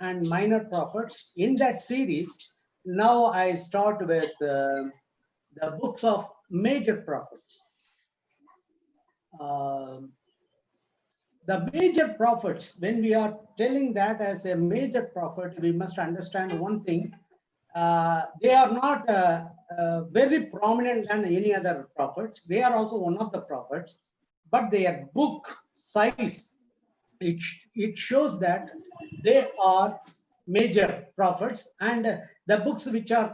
and minor prophets. In that series, now I start with the books of major prophets. The major prophets, when we are telling that as a major prophet, we must understand one thing. They are not very prominent than any other prophets. They are also one of the prophets, but their book size, it shows that they are major prophets, and the books which are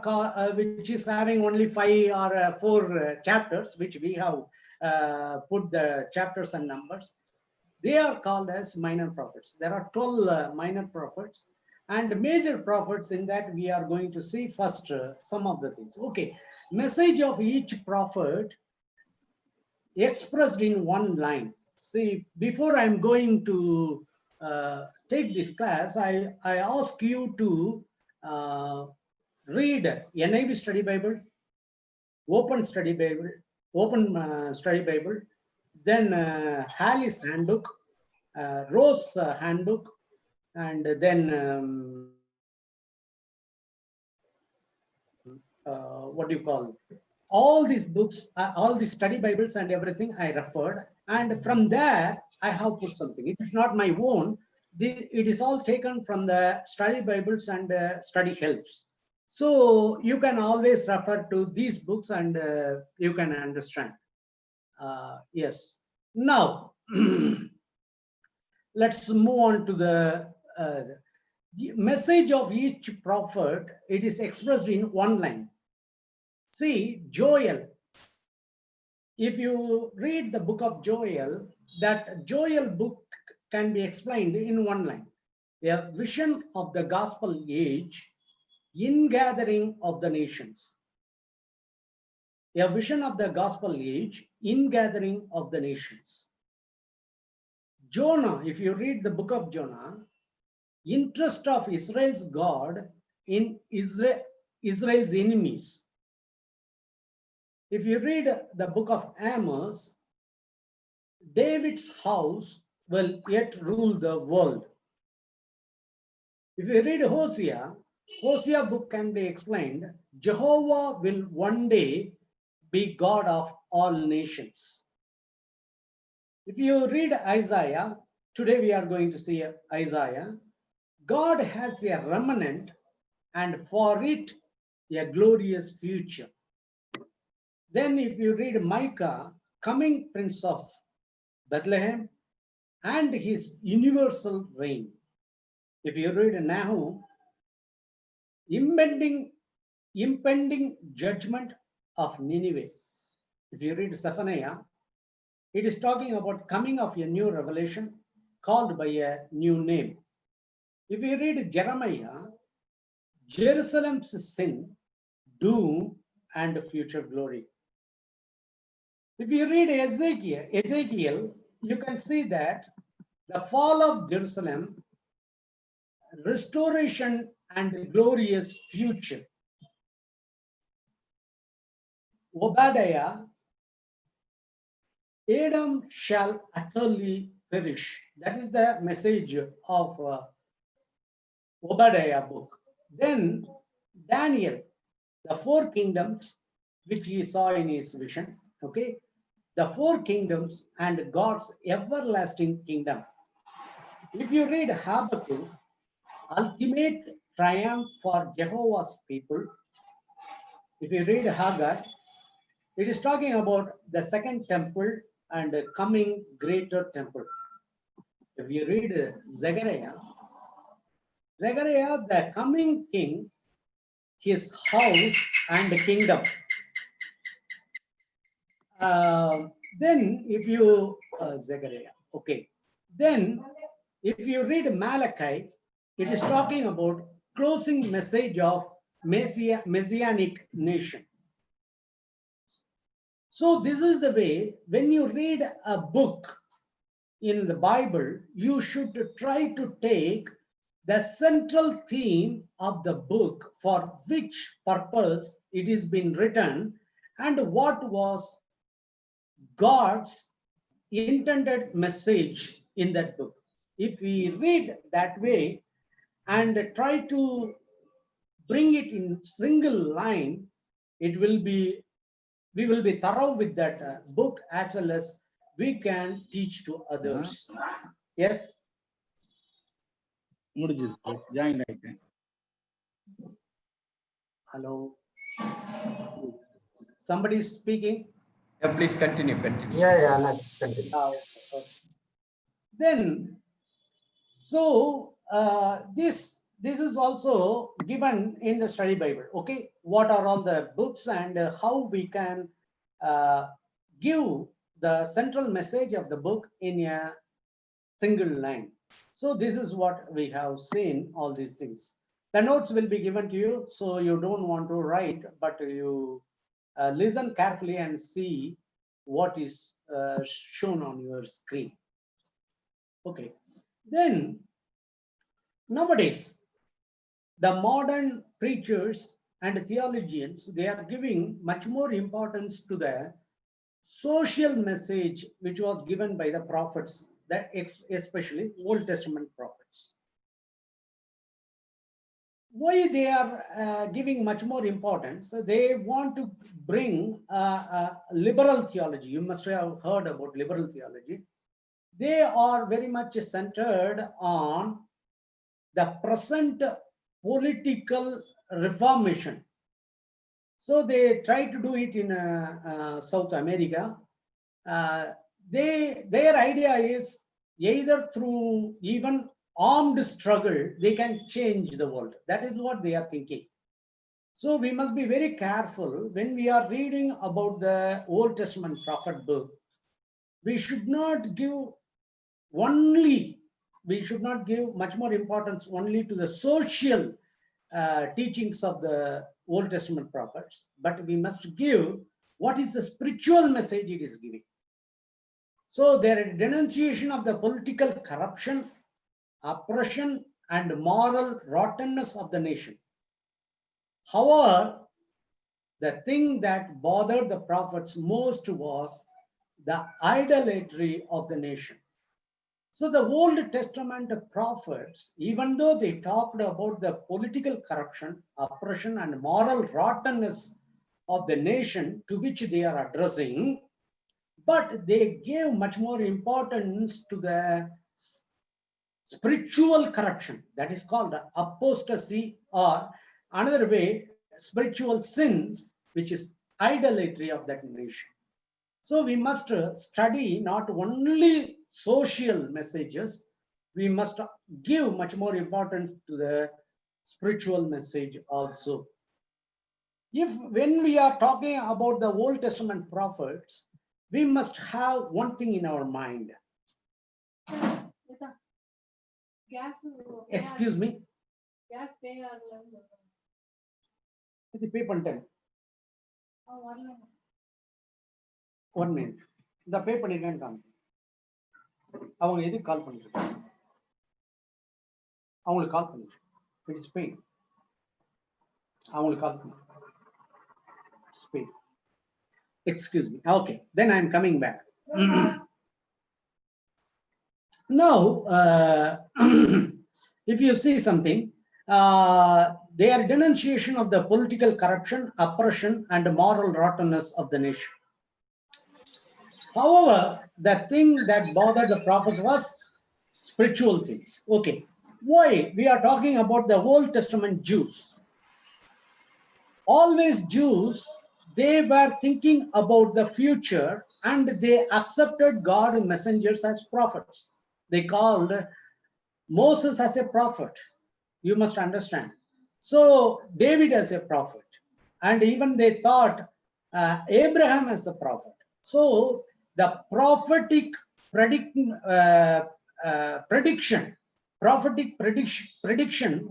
which is having only 5 or 4 chapters, which we have put the chapters and numbers, they are called as minor prophets. There are 12 minor prophets and major prophets. In that we are going to see first some of the things. Okay, message of each prophet expressed in one line. See, before I'm going to take this class, I ask you to read NIV Study Bible, Open Study Bible, Study Bible, then Halley's Handbook, Rose Handbook, and then what do you call it? All these books, all these study Bibles and everything I referred, and from there I have put something. It is not my own. It is all taken from the study Bibles and study helps. So you can always refer to these books and you can understand. Yes. Now, let's move on to the message of each prophet. It is expressed in one line. See, Joel. If you read the book of Joel, that Joel book can be explained in one line. A vision of the gospel age, ingathering of the nations. A vision of the gospel age, ingathering of the nations. Jonah, if you read the book of Jonah, interest of Israel's God in Israel's enemies. If you read the book of Amos, David's house will yet rule the world. If you read Hosea, Hosea book can be explained, Jehovah will one day be God of all nations. If you read Isaiah, today we are going to see Isaiah, God has a remnant and for it a glorious future. Then if you read Micah, coming Prince of Bethlehem and his universal reign. If you read Nahum, impending judgment of Nineveh. If you read Zephaniah, it is talking about coming of a new revelation called by a new name. If you read Jeremiah, Jerusalem's sin, doom, and future glory. If you read Ezekiel, you can see that the fall of Jerusalem, restoration and glorious future. Obadiah, Edom shall utterly perish. That is the message of Obadiah book. Then Daniel, the 4 kingdoms which he saw in his vision. Okay, the 4 kingdoms and God's everlasting kingdom. If you read Habakkuk, ultimate triumph for Jehovah's people. If you read Haggai, it is talking about the second temple and the coming greater temple. If you read Zechariah, the coming king, his house and the kingdom. Then if you, Zechariah, okay. Then if you read Malachi, it is talking about closing message of Messianic nation. So this is the way, when you read a book in the Bible, you should try to take the central theme of the book, for which purpose it is been written, and what was God's intended message in that book. If we read that way, and try to bring it in single line, it will be, we will be thorough with that book, as well as we can teach to others. Yes. Join right. Hello. Somebody is speaking. Yeah, please continue. Yeah, let's continue. Then, so this is also given in the study Bible. Okay, what are all the books and how we can give the central message of the book in a single line. So this is what we have seen, all these things. The notes will be given to you, so you don't want to write, but you listen carefully and see what is shown on your screen. Okay, then nowadays the modern preachers and theologians, they are giving much more importance to the social message which was given by the prophets, that especially Old Testament prophets. Why they are giving much more importance? They want to bring liberal theology. You must have heard about liberal theology. They are very much centered on the present political reformation. So they try to do it in South America. Their idea is either through even armed struggle, they can change the world. That is what they are thinking. So we must be very careful when we are reading about the Old Testament prophet book. We should not give much more importance only to the social teachings of the Old Testament prophets, but we must give what is the spiritual message it is giving. So their denunciation of the political corruption, oppression, and moral rottenness of the nation. However, the thing that bothered the prophets most was the idolatry of the nation. So the Old Testament prophets, even though they talked about the political corruption, oppression, and moral rottenness of the nation to which they are addressing, but they gave much more importance to the spiritual corruption, that is called apostasy, or another way, spiritual sins, which is idolatry of that nation. So we must study not only social messages, we must give much more importance to the spiritual message also. When we are talking about the Old Testament prophets, we must have one thing in our mind. Excuse me. Gas pay இது pay பண்ணிட்டேன். 1 minute. இந்த pay பண்ணிருக்கேன்னு காமி. அவங்க எதுக்கு கால் பண்ணிருக்காங்க? அவங்களுக்கு கால் பண்ணு. It is paid. அவங்களுக்கு கால் பண்ணு. It's paid. Excuse me. Okay, then I am coming back. Now, if you see something, their denunciation of the political corruption, oppression, and moral rottenness of the nation. However, the thing that bothered the prophet was spiritual things. Okay, why we are talking about the Old Testament Jews? Always Jews, they were thinking about the future and they accepted God and messengers as prophets. They called Moses as a prophet. You must understand. So David as a prophet, and even they thought Abraham as a prophet. So the prophetic prediction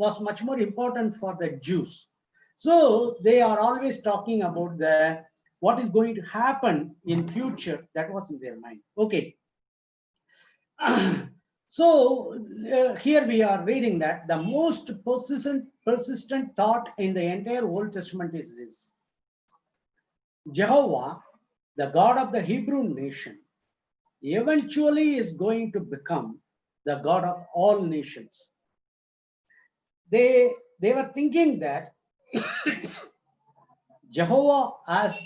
was much more important for the Jews. So they are always talking about what is going to happen in future. That was in their mind. Okay. So here we are reading that the most persistent thought in the entire Old Testament is this: Jehovah, the God of the Hebrew nation, eventually is going to become the God of all nations. they were thinking that Jehovah as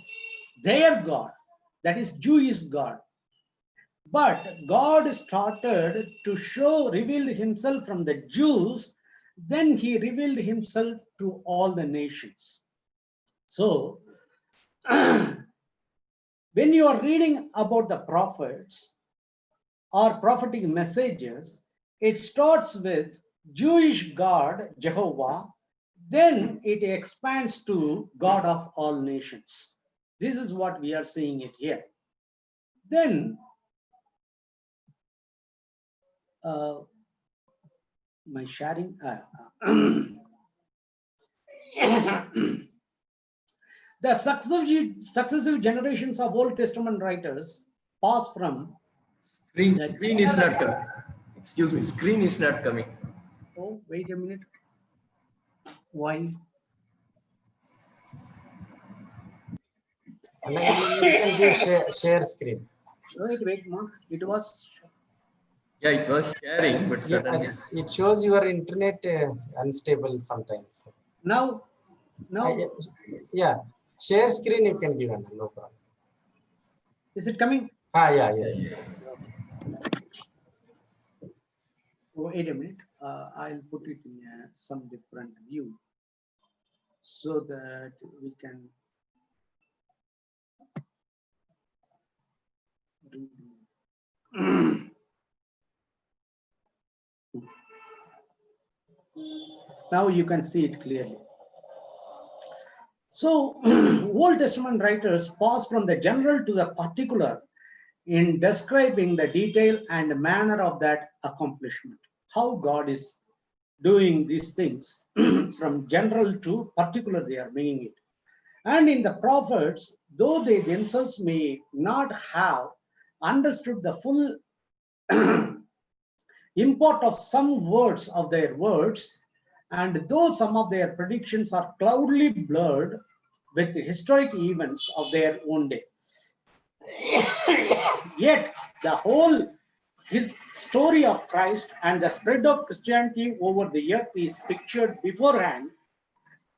their God, that is Jewish God. But God started to reveal himself from the Jews, then he revealed himself to all the nations. So, when you are reading about the prophets or prophetic messages, it starts with Jewish God, Jehovah, then it expands to God of all nations. This is what we are seeing it here. Then, my sharing, the successive generations of Old Testament writers pass from the Screen is not coming. Excuse me, screen is not coming. Oh, wait a minute. Why? And then you can give share screen. Wait, Mark. It was. Yeah, it was sharing, but Yeah, suddenly. it shows your internet unstable sometimes. Now. Yeah, share screen you can give, no problem. Is it coming? Yeah, yes. Oh, wait a minute. I'll put it in some different view so that we can do. Now you can see it clearly. So, Old Testament writers pass from the general to the particular in describing the detail and manner of that accomplishment. How God is doing these things from general to particular, they are bringing it. And in the prophets, though they themselves may not have understood the full import of some words of their words, and though some of their predictions are cloudily blurred with historic events of their own day, yet the whole his story of Christ and the spread of Christianity over the earth is pictured beforehand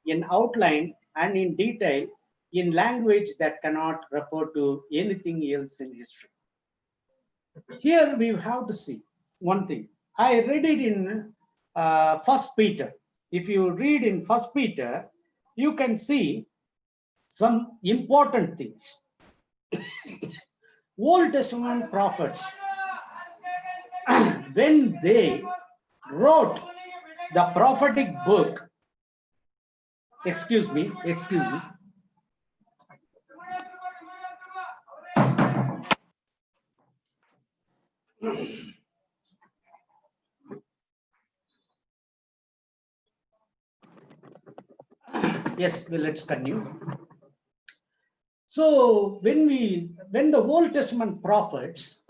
in outline and in detail in language that cannot refer to anything else in history. Here we have to see one thing. I read it in First Peter. If you read in First Peter, you can see some important things. Old Testament prophets, when they wrote the prophetic book, excuse me. Yes, well, let's continue. So when the Old Testament prophets,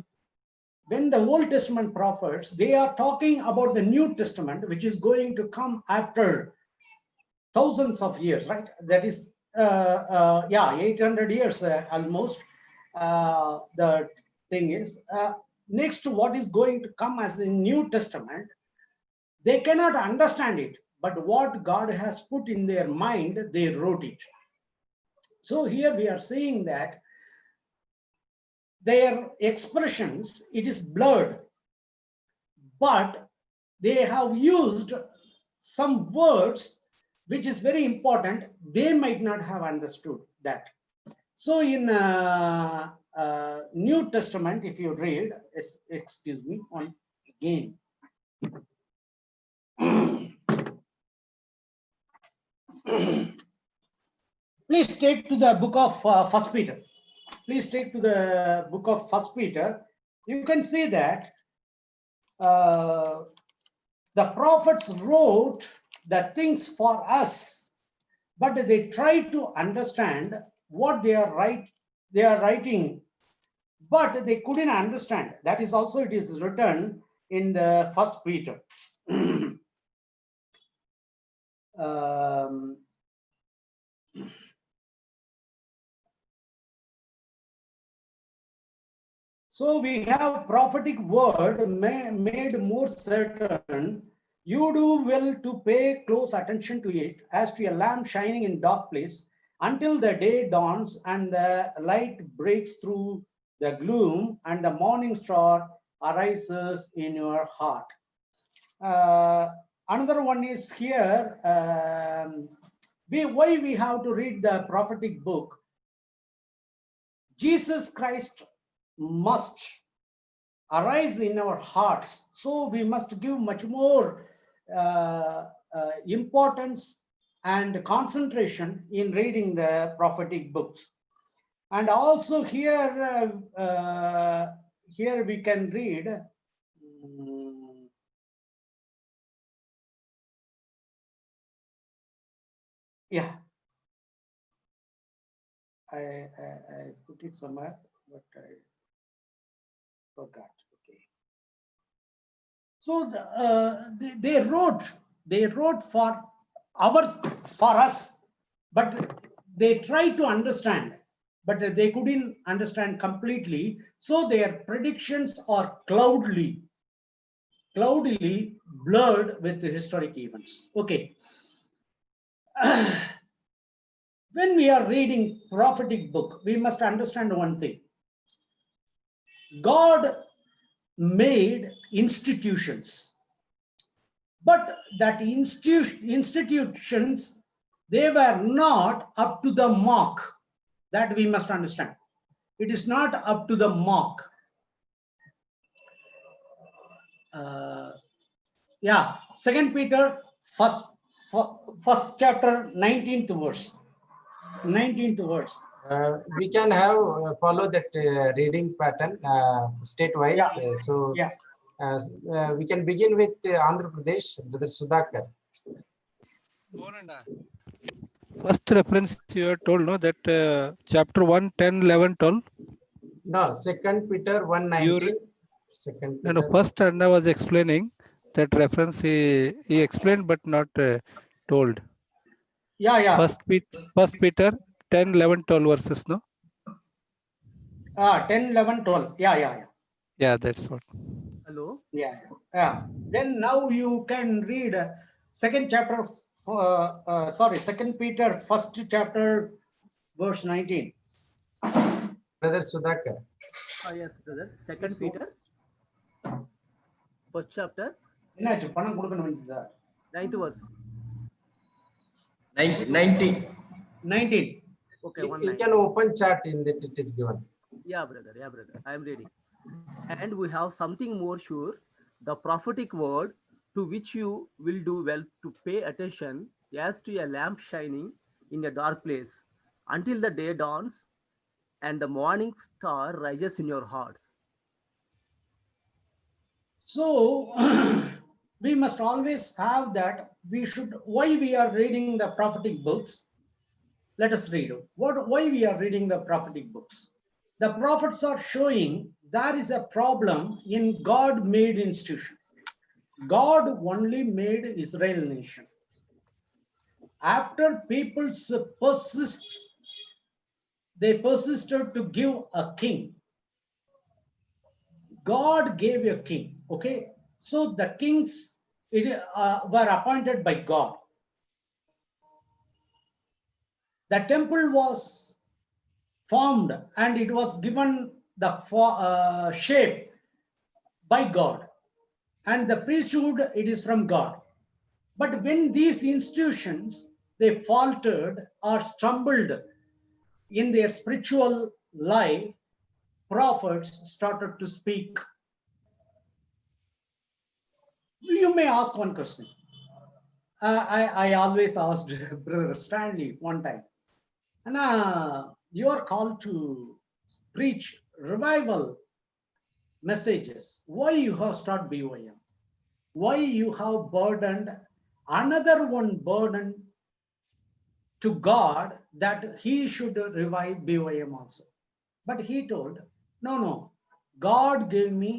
they are talking about the New Testament, which is going to come after thousands of years, right? That is, 800 years almost. The thing is, next to what is going to come as the New Testament, they cannot understand it, but what God has put in their mind, they wrote it. So here we are seeing that their expressions, it is blurred, but they have used some words which is very important. They might not have understood that. So in New Testament, if you read, excuse me, on again. Please take to the book of First Peter. Please take to the book of First Peter. You can see that the prophets wrote the things for us, but they try to understand what they are writing, but they couldn't understand. That is also, it is written in the First Peter. So we have prophetic word made more certain You do well to pay close attention to it as to a lamp shining in dark place until the day dawns and the light breaks through the gloom and the morning star arises in your heart. Another one is here. Why we have to read the prophetic book? Jesus Christ must arise in our hearts, so we must give much more importance and concentration in reading the prophetic books. And also here, here we can read. Yeah, I put it somewhere, but I forgot. Okay. So they wrote for us, but they tried to understand, but they couldn't understand completely. So their predictions are cloudily blurred with the historic events. Okay. When we are reading prophetic book, we must understand one thing. God made institutions, but that institutions, they were not up to the mark. That we must understand. It is not up to the mark. Yeah, 2 Peter first chapter 19th verse. 19th verse. We can have follow that reading pattern state-wise. Yeah. Yeah. We can begin with Andhra Pradesh, Brother Sudhakar. First reference you are told, no, that chapter 1, 10, 11, 12. No, 2 Peter 1:19. Second Peter. No, first Anna was explaining that reference he explained but not told. Yeah. First Peter 10, 11, 12 verses, no? 10, 11, 12. Yeah. Yeah, that's what. Hello. Yeah. Then now you can read second chapter. Second Peter first chapter, verse 19. Brother Sudhakar. Yes, brother. Second Peter, first chapter, என்னாச்சு பணம் கொடுக்கணும் வேண்டியதா? 9th verse. 19. 19. Okay, You can open chat in that it is given. Yeah, brother. I am ready. And we have something more sure, the prophetic word, to which you will do well to pay attention as to a lamp shining in a dark place until the day dawns and the morning star rises in your hearts. So we must always have that. Why we are reading the prophetic books? Let us read. Why we are reading the prophetic books? The prophets are showing there is a problem in God-made institution. God only made Israel nation. After people they persisted to give a king. God gave a king. Okay, so the kings were appointed by God. The temple was formed and it was given the shape by God, and the priesthood, it is from God. But when these institutions, they faltered or stumbled in their spiritual life, prophets started to speak. You may ask one question. I always asked Brother Stanley one time, and you are called to preach revival messages. Why you have started BOM? Why you have burdened another one burden to God that he should revive BOM also? But he told, no, God gave me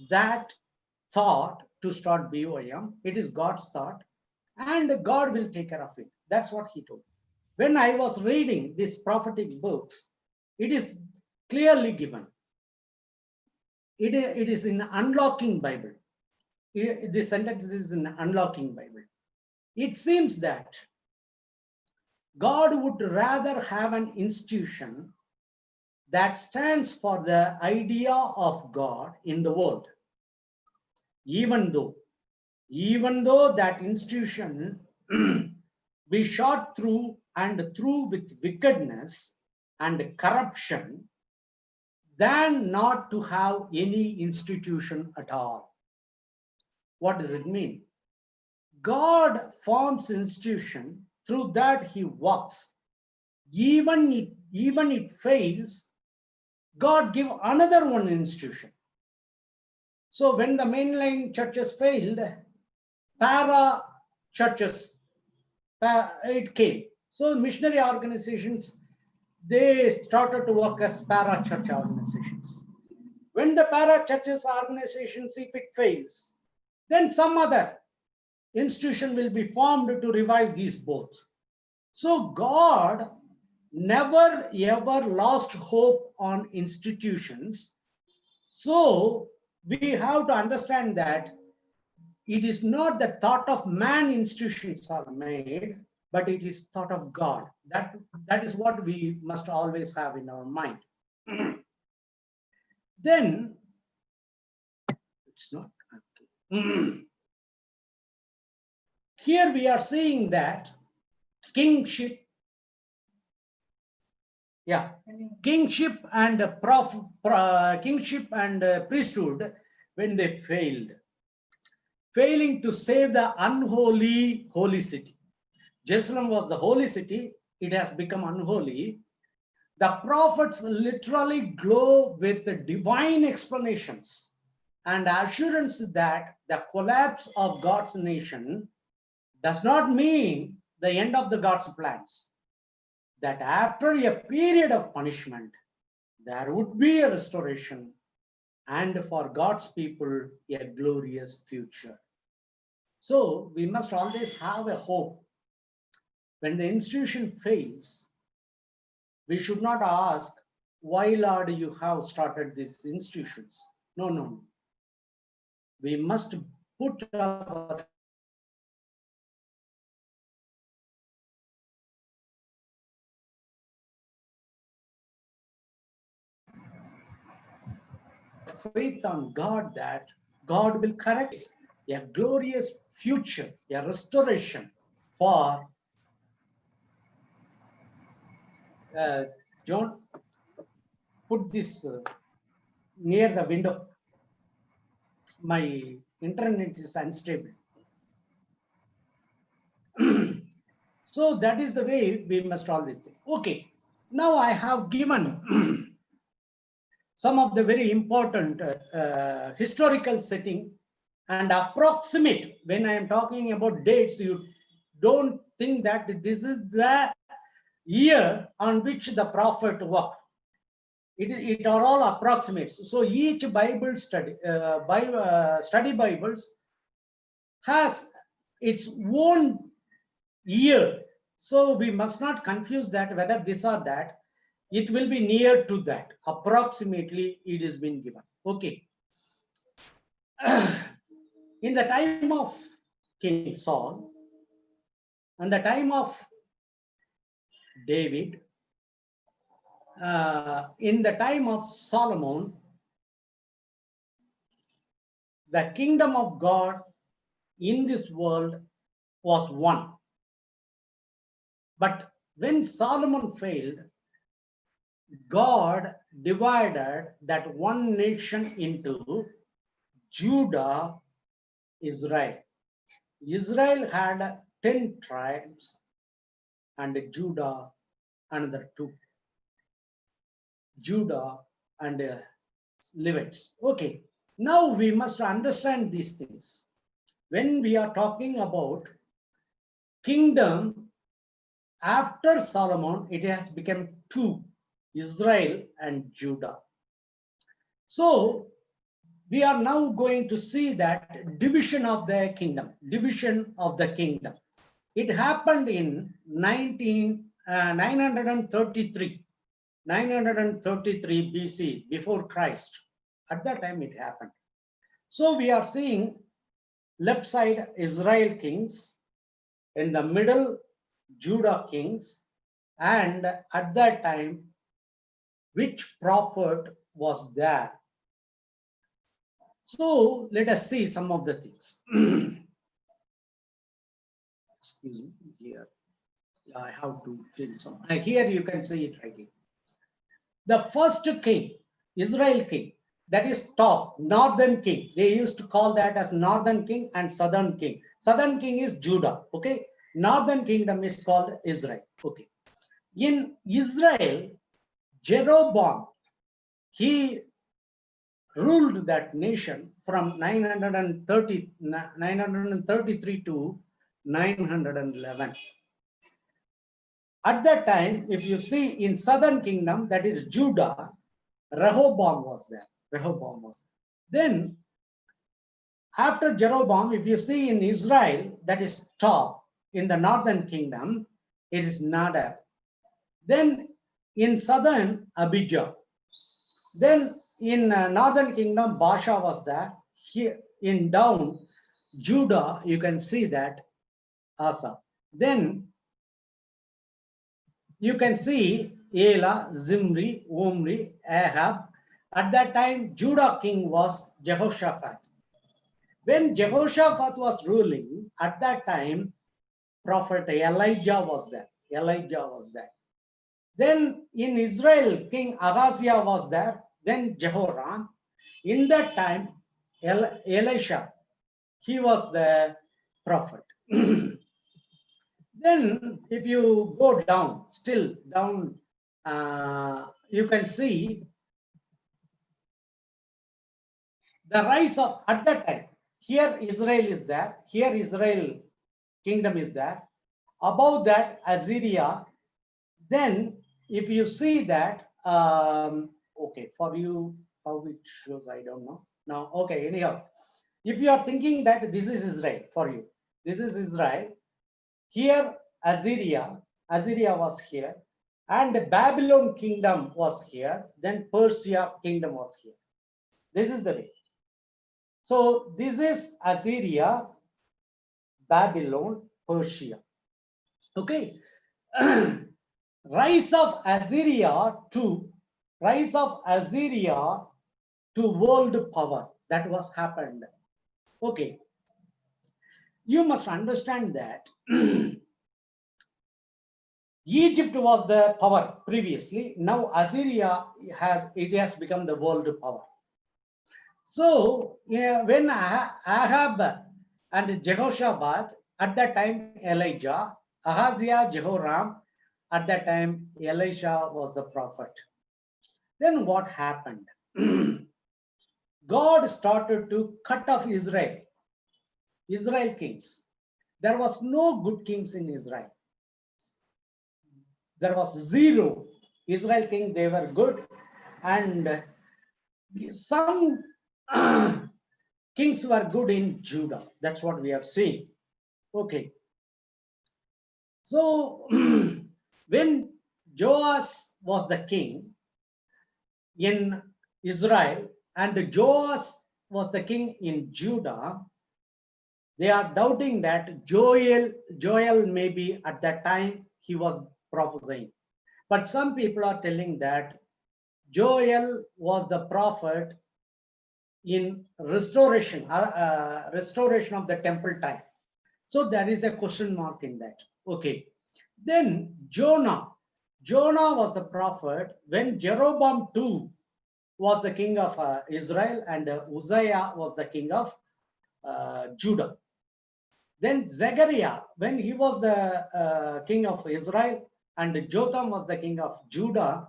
that thought to start BOM. It is God's thought and God will take care of it. That's what he told. When I was reading these prophetic books, it is clearly given. It is in Unlocking Bible. This sentence is in Unlocking Bible. It seems that God would rather have an institution that stands for the idea of God in the world, even though that institution be shot through and through with wickedness and corruption, than not to have any institution at all. What does it mean? God forms institution, through that he works. Even it fails, God give another one institution. So when the mainline churches failed, para churches it came. So missionary organizations, they started to work as para church organizations. When the para churches organizations, if it fails, then some other institution will be formed to revive these both. So God never ever lost hope on institutions. So we have to understand that it is not the thought of man institutions are made, but it is thought of God. That is what we must always have in our mind. Then it's not okay. Here we are seeing that kingship and kingship and priesthood, when they failing to save the unholy holy city. Jerusalem was the holy city, it has become unholy. The prophets literally glow with the divine explanations and assurance that the collapse of God's nation does not mean the end of the God's plans. That after a period of punishment, there would be a restoration, and for God's people, a glorious future. So we must always have a hope. When the institution fails, we should not ask, why, Lord, you have started these institutions? No. We must put our faith on God, that God will correct a glorious future, a restoration for John. Put this near the window. My internet is unstable. So that is the way we must always think. Okay, now I have given some of the very important historical setting and approximate. When I am talking about dates, you don't think that this is the year on which the prophet worked. It are all approximates. So each Bible study, study Bibles has its own year. So we must not confuse that whether this or that. It will be near to that. Approximately it is being given. Okay. In the time of King Saul and the time of David, in the time of Solomon, the kingdom of God in this world was one. But when Solomon failed, God divided that one nation into Judah, Israel. Israel had 10 tribes and Judah another 2. Judah and Levites. Okay, now we must understand these things. When we are talking about kingdom after Solomon, it has become 2, Israel and Judah. So we are now going to see that division of the kingdom. It happened in 933 BC, before Christ. At that time it happened. So we are seeing left side Israel kings, in the middle Judah kings, and at that time, which prophet was there? So let us see some of the things. Excuse me, here. I have to change some. Here you can see it right here. The first king, Israel king, that is top, northern king. They used to call that as northern king and southern king. Southern king is Judah, okay? Northern kingdom is called Israel, okay? In Israel, Jeroboam, he ruled that nation from 933 to 911. At that time, if you see in southern kingdom, that is Judah, Rehoboam was there. Rehoboam was there. Then, after Jeroboam, if you see in Israel, that is top in the northern kingdom, it is Nadab. Then in southern, Abijah. Then in northern kingdom, Baasha was there. Here in down, Judah, you can see that Asa. Then you can see Ela, Zimri, Omri, Ahab. At that time, Judah king was Jehoshaphat. When Jehoshaphat was ruling, at that time, prophet Elijah was there. Elijah was there. Then in Israel, King Ahaziah was there. Then Jehoram. In that time, Elisha, he was the prophet. Then if you go down, still down, you can see the rise of, at that time, here Israel is there, here Israel kingdom is there, above that Assyria. Then if you see that, okay, for you, how it shows, I don't know. Now, okay, anyhow, if you are thinking that this is Israel for you, this is Israel, here Assyria was here, and the Babylon kingdom was here, then Persia kingdom was here. This is the way. So this is Assyria, Babylon, Persia. Okay. Rise of Assyria to world power. That was happened. Okay. You must understand that Egypt was the power previously. Now Assyria has become the world power. So when Ahab and Jehoshaphat, at that time Elijah, Ahaziah, Jehoram, at that time Elisha was the prophet. Then what happened? God started to cut off Israel kings. There was no good kings in Israel. There was zero Israel king. They were good, and some kings were good in Judah. That's what we have seen. Okay. So when Joash was the king in Israel and Joash was the king in Judah, they are doubting that Joel maybe at that time he was prophesying. But some people are telling that Joel was the prophet in restoration of the temple time. So there is a question mark in that. Okay. Then Jonah was the prophet when Jeroboam II was the king of Israel and Uzziah was the king of Judah. Then Zechariah, when he was the king of Israel and Jotham was the king of Judah,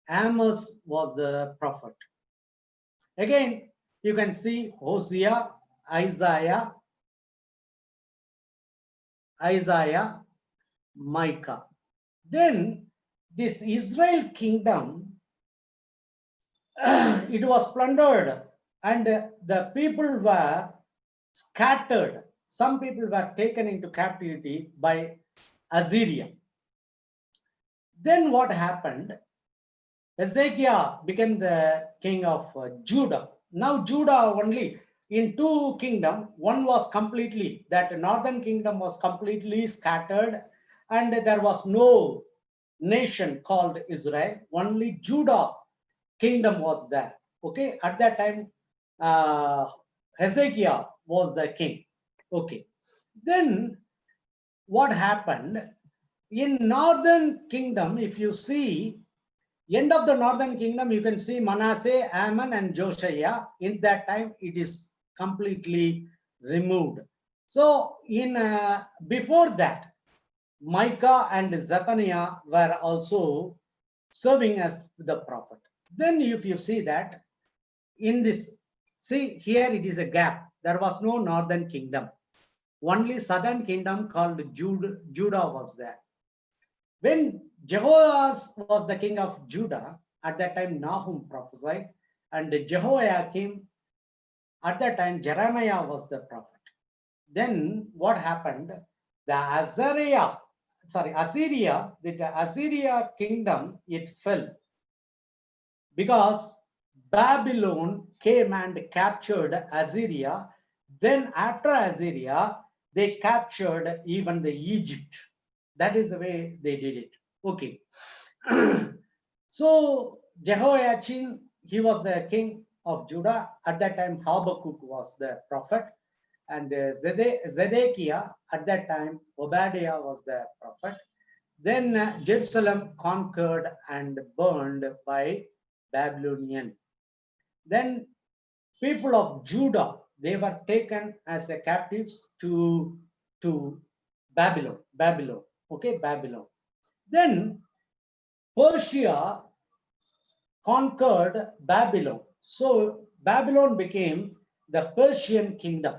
Amos was the prophet. Again, you can see Hosea, Isaiah, Micah. Then this Israel kingdom, it was plundered and the people were scattered. Some people were taken into captivity by Assyria. Then what happened? Hezekiah became the king of Judah. Now Judah only, in two kingdom. One was completely, that northern kingdom was completely scattered, and there was no nation called Israel. Only Judah kingdom was there. Okay, at that time, Hezekiah was the king. Okay, then what happened in northern kingdom? If you see end of the northern kingdom, you can see Manasseh, Ammon, and Josiah. In that time, it is completely removed. So in before that, Micah and Zephaniah were also serving as the prophet. Then if you see that in this, see here it is a gap. There was no northern kingdom. Only southern kingdom called Judah was there. When Jehoahaz was the king of Judah, at that time Nahum prophesied, and Jehoiakim, at that time Jeremiah was the prophet. Then what happened? The Assyria, the Assyria kingdom, it fell because Babylon came and captured Assyria. Then after Assyria, they captured even the Egypt. That is the way they did it. Okay. So Jehoiachin, he was the king of Judah. At that time, Habakkuk was the prophet. And Zedekiah, at that time, Obadiah was the prophet. Then Jerusalem conquered and burned by Babylonian. Then people of Judah, they were taken as a captives to Babylon. Okay, Babylon. Then Persia conquered Babylon. So Babylon became the Persian kingdom.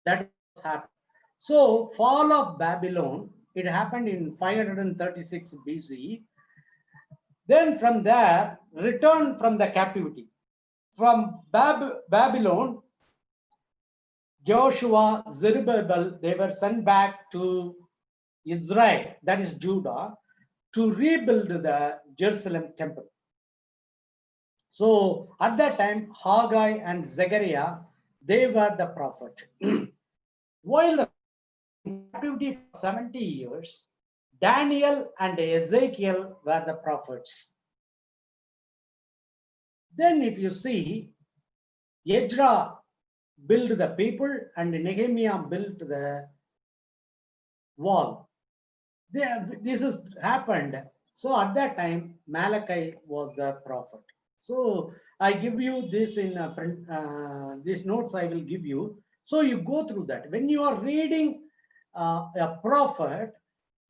That happened. So fall of Babylon, it happened in 536 BC. Then from there, return from the captivity. From Babylon, Joshua, Zerubbabel, they were sent back to Israel, that is Judah, to rebuild the Jerusalem temple. So at that time, Haggai and Zechariah, they were the prophet. While the captivity for 70 years, Daniel and Ezekiel were the prophets. Then if you see, Ezra built the people and Nehemiah built the wall. This has happened. So at that time, Malachi was the prophet. So I give you this in these notes I will give you. So you go through that. When you are reading a prophet,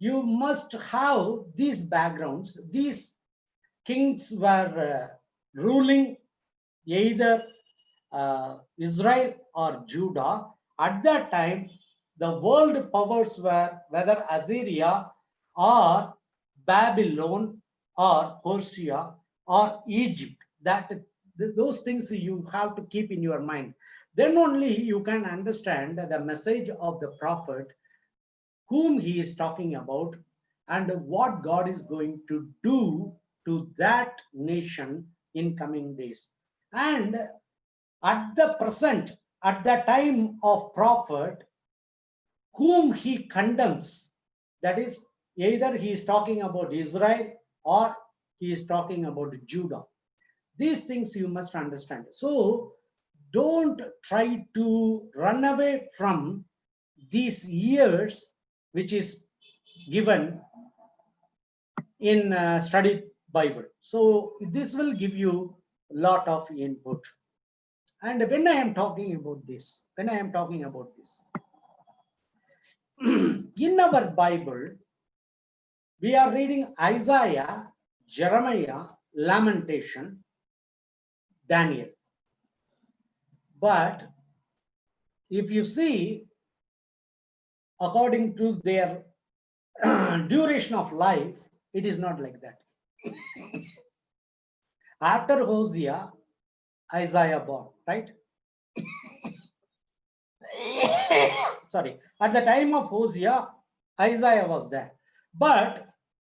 you must have these backgrounds. These kings were ruling either Israel or Judah. At that time, the world powers were whether Assyria or Babylon or Persia or Egypt. Those things you have to keep in your mind. Then only you can understand the message of the prophet, whom he is talking about, and what God is going to do to that nation in coming days. And at the present, at the time of prophet, whom he condemns, that is, either he is talking about Israel or he is talking about Judah. These things you must understand. So don't try to run away from these years which is given in study Bible. So this will give you a lot of input. And when I am talking about this, in our Bible, we are reading Isaiah, Jeremiah, Lamentation, Daniel. But if you see, according to their duration of life, it is not like that. After Hosea, Isaiah born, right? Sorry, at the time of Hosea, Isaiah was there. But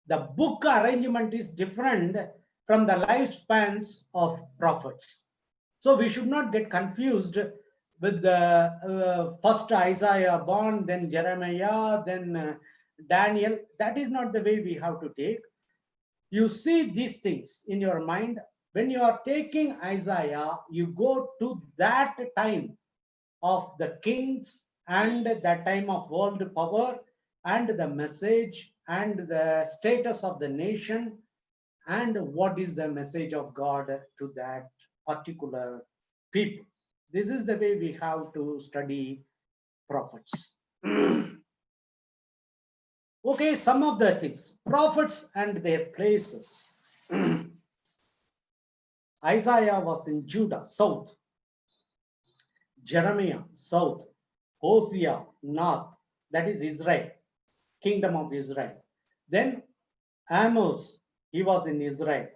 the book arrangement is different from the lifespans of prophets. So we should not get confused with the first Isaiah born, then Jeremiah, then Daniel. That is not the way we have to take. You see these things in your mind. When you are taking Isaiah, you go to that time of the kings and that time of world power and the message and the status of the nation and what is the message of God to that particular people. This is the way we have to study prophets. Okay, some of the things. Prophets and their places. Isaiah was in Judah, south. Jeremiah, south. Hosea, north. That is Israel, kingdom of Israel. Then Amos, he was in Israel.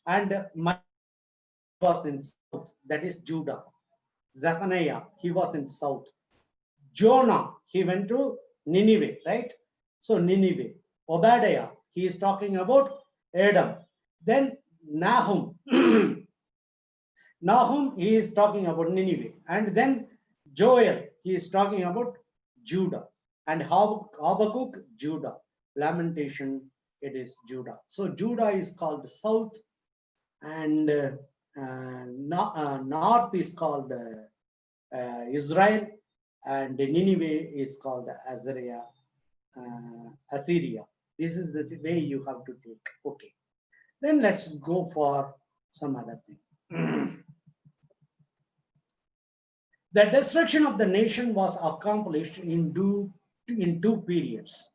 And Micah was in south, that is Judah. Zephaniah, he was in south. Jonah, he went to Nineveh, right? So Nineveh. Obadiah, he is talking about Edom. Then Nahum, Nahum, he is talking about Nineveh. And then Joel, he is talking about Judah. And Habakkuk, Judah. Lamentation, it is Judah. So Judah is called south, and north is called Israel, and Nineveh is called Assyria. This is the way you have to take. Okay. Then let's go for some other thing. The destruction of the nation was accomplished in two periods.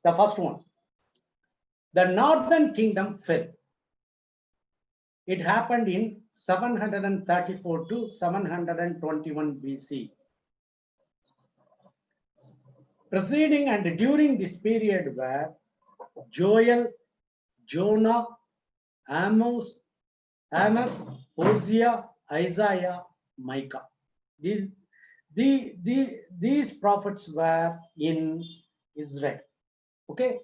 The first one, the northern kingdom fell. It happened in 734 to 721 BC. Preceding and during this period were Joel, Jonah, Amos, Hosea, Isaiah, Micah. These prophets were in Israel. Okay.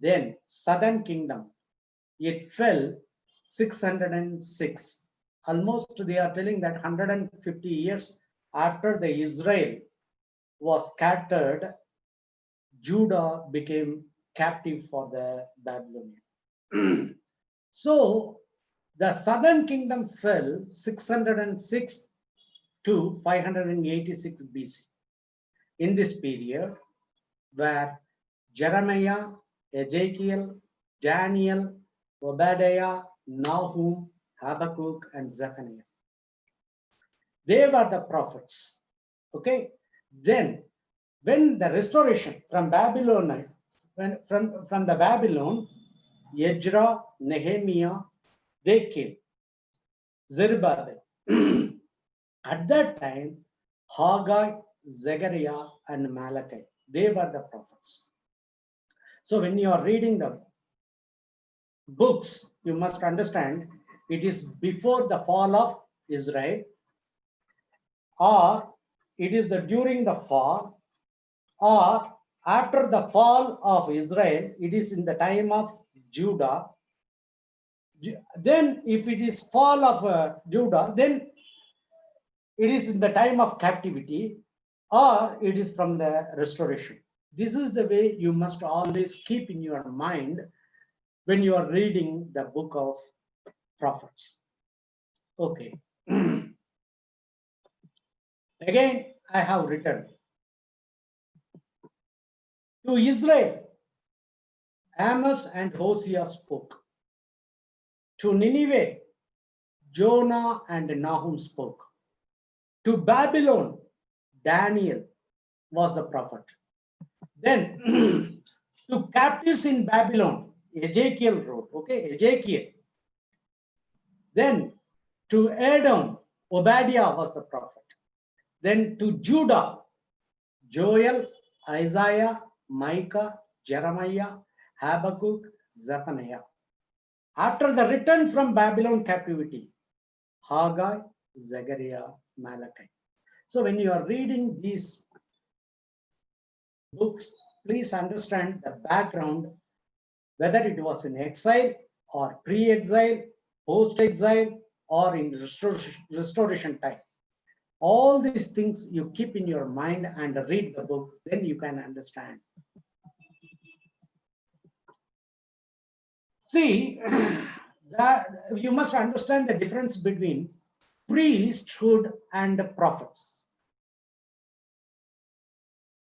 Then southern kingdom, it fell 606. Almost they are telling that 150 years after the Israel was scattered, Judah became captive for the Babylonian. So the southern kingdom fell 606 to 586 BC. In this period, where Jeremiah, Ezekiel, Daniel, Obadiah, Nahum, Habakkuk, and Zephaniah. They were the prophets. Okay. Then, when the restoration from Babylon, from the Babylon, Ezra, Nehemiah, they came. Zerubbabel. At that time, Haggai, Zechariah, and Malachi, they were the prophets. So when you are reading the books, you must understand it is before the fall of Israel, or it is during the fall, or after the fall of Israel, it is in the time of Judah. Then if it is fall of Judah, then it is in the time of captivity, or it is from the restoration. This is the way you must always keep in your mind when you are reading the book of prophets. Okay. Again, I have written to Israel, Amos and Hosea spoke. To Nineveh, Jonah and Nahum spoke. To Babylon, Daniel was the prophet. Then to captives in Babylon, Ezekiel wrote. Okay, Ezekiel. Then to Edom, Obadiah was the prophet. Then to Judah, Joel, Isaiah, Micah, Jeremiah, Habakkuk, Zephaniah. After the return from Babylon captivity, Haggai, Zechariah, Malachi. So when you are reading these books, please understand the background, whether it was in exile or pre-exile, post-exile, or in restoration time. All these things you keep in your mind and read the book, then you can understand. See, that you must understand the difference between priesthood and prophets.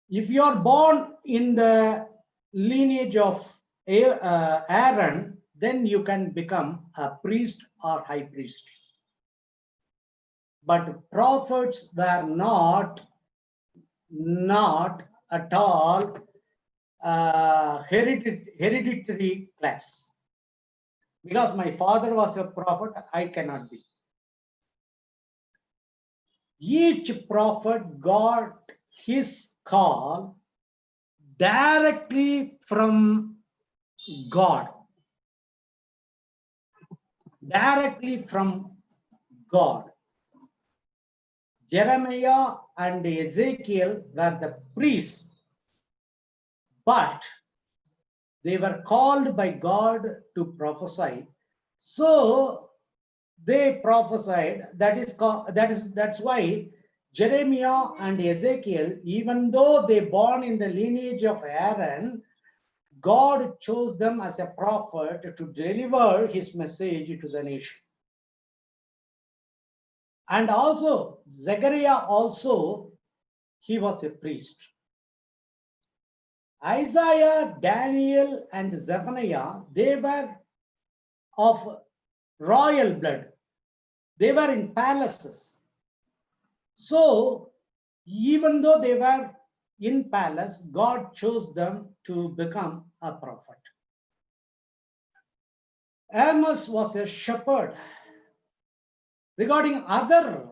If you are born in the lineage of Aaron, then you can become a priest or high priest. But prophets were not at all hereditary class. Because my father was a prophet, I cannot be. Each prophet got his call directly from God. Directly from God. Jeremiah and Ezekiel were the priests, but they were called by God to prophesy. So they prophesied. That's why Jeremiah and Ezekiel, even though they born in the lineage of Aaron, God chose them as a prophet to deliver his message to the nation. And also Zechariah also, he was a priest. Isaiah, Daniel, and Zephaniah, they were of royal blood. They were in palaces. So even though they were in palace, God chose them to become a prophet. Amos was a shepherd. Regarding other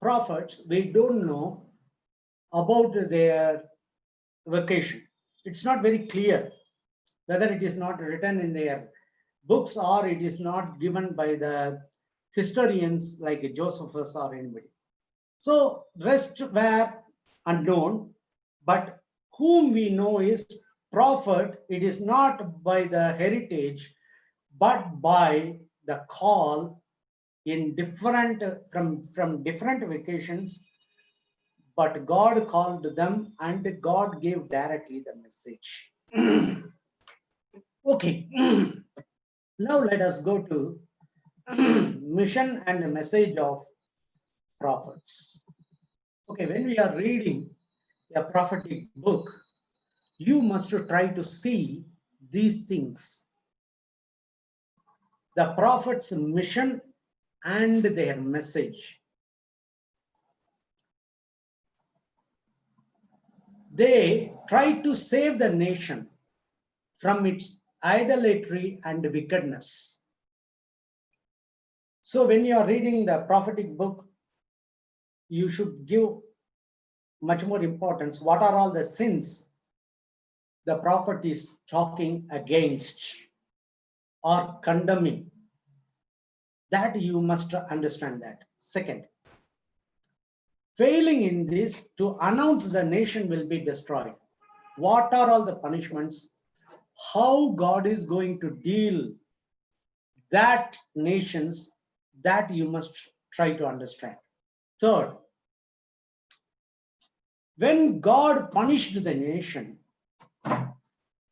prophets, we don't know about their vocation. It's not very clear whether it is not written in their books or it is not given by the historians like Josephus or anybody. So rest were unknown, but whom we know is prophet. It is not by the heritage, but by the call in different from different vocations. But God called them and God gave directly the message. Okay, now let us go to mission and message of prophets. Okay, when we are reading a prophetic book, you must try to see these things. The prophet's mission and their message. They try to save the nation from its idolatry and wickedness. So when you are reading the prophetic book, you should give much more importance. What are all the sins the prophet is talking against or condemning? That you must understand that. Second, failing in this, to announce the nation will be destroyed. What are all the punishments? How God is going to deal that nations, that you must try to understand. Third, when God punished the nation,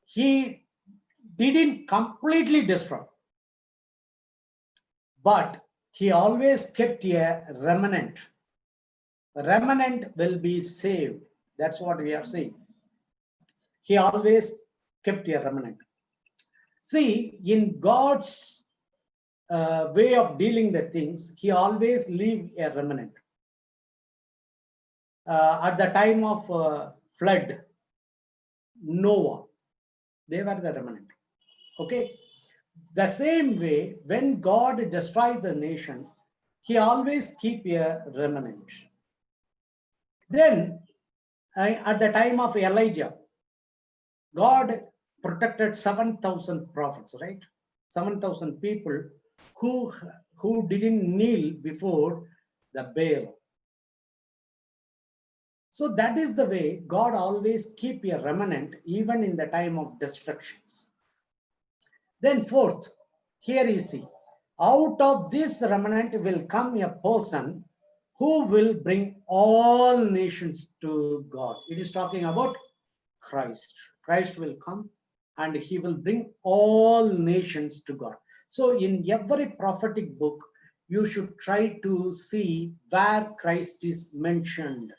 he didn't completely destroy, but he always kept a remnant. A remnant will be saved. That's what we are saying. He always kept a remnant. See, in God's way of dealing the things, he always leave a remnant. At the time of flood, Noah, they were the remnant. Okay. The same way, when God destroys the nation, he always keep a remnant. Then, at the time of Elijah, God protected 7,000 prophets, right? 7,000 people who didn't kneel before the Baal. So that is the way God always keep a remnant even in the time of destructions. Then fourth, here you see, out of this remnant will come a person who will bring all nations to God. It is talking about Christ. Christ will come and he will bring all nations to God. So in every prophetic book, you should try to see where Christ is mentioned.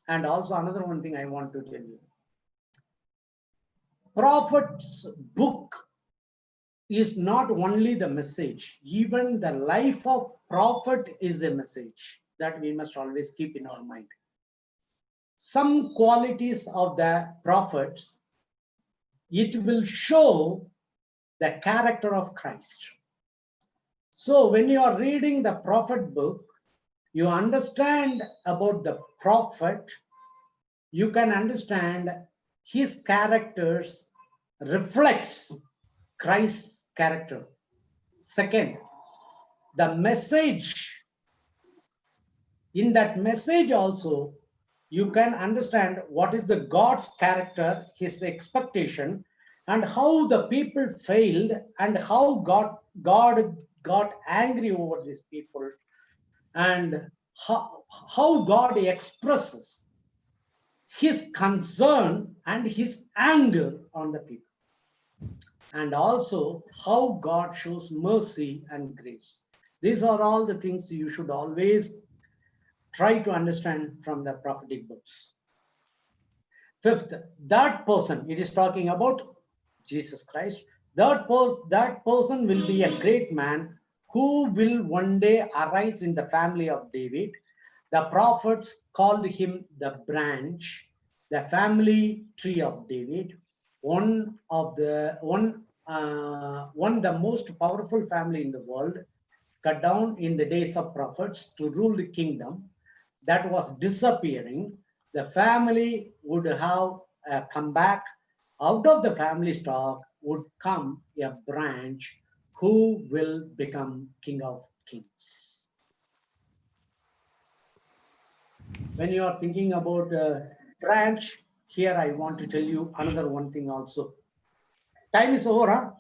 And also another one thing I want to tell you. Prophet's book is not only the message, even the life of prophet is a message that we must always keep in our mind. Some qualities of the prophets, it will show the character of Christ. So when you are reading the prophet book, you understand about the prophet, you can understand his characters reflects Christ's character. Second, the message, in that message also, you can understand what is the God's character, his expectation, and how the people failed and how God got angry over these people, and how God expresses his concern and his anger on the people, and also how God shows mercy and grace. These are all the things you should always try to understand from the prophetic books. Fifth, that person, it is talking about Jesus Christ. That person will be a great man who will one day arise in the family of David. The prophets called him the branch, the family tree of David, one the most powerful family in the world, cut down in the days of prophets to rule the kingdom that was disappearing. The family would have come back. Out of the family stock would come a branch who will become King of Kings. When you are thinking about branch, here I want to tell you another one thing also. Time is over, huh?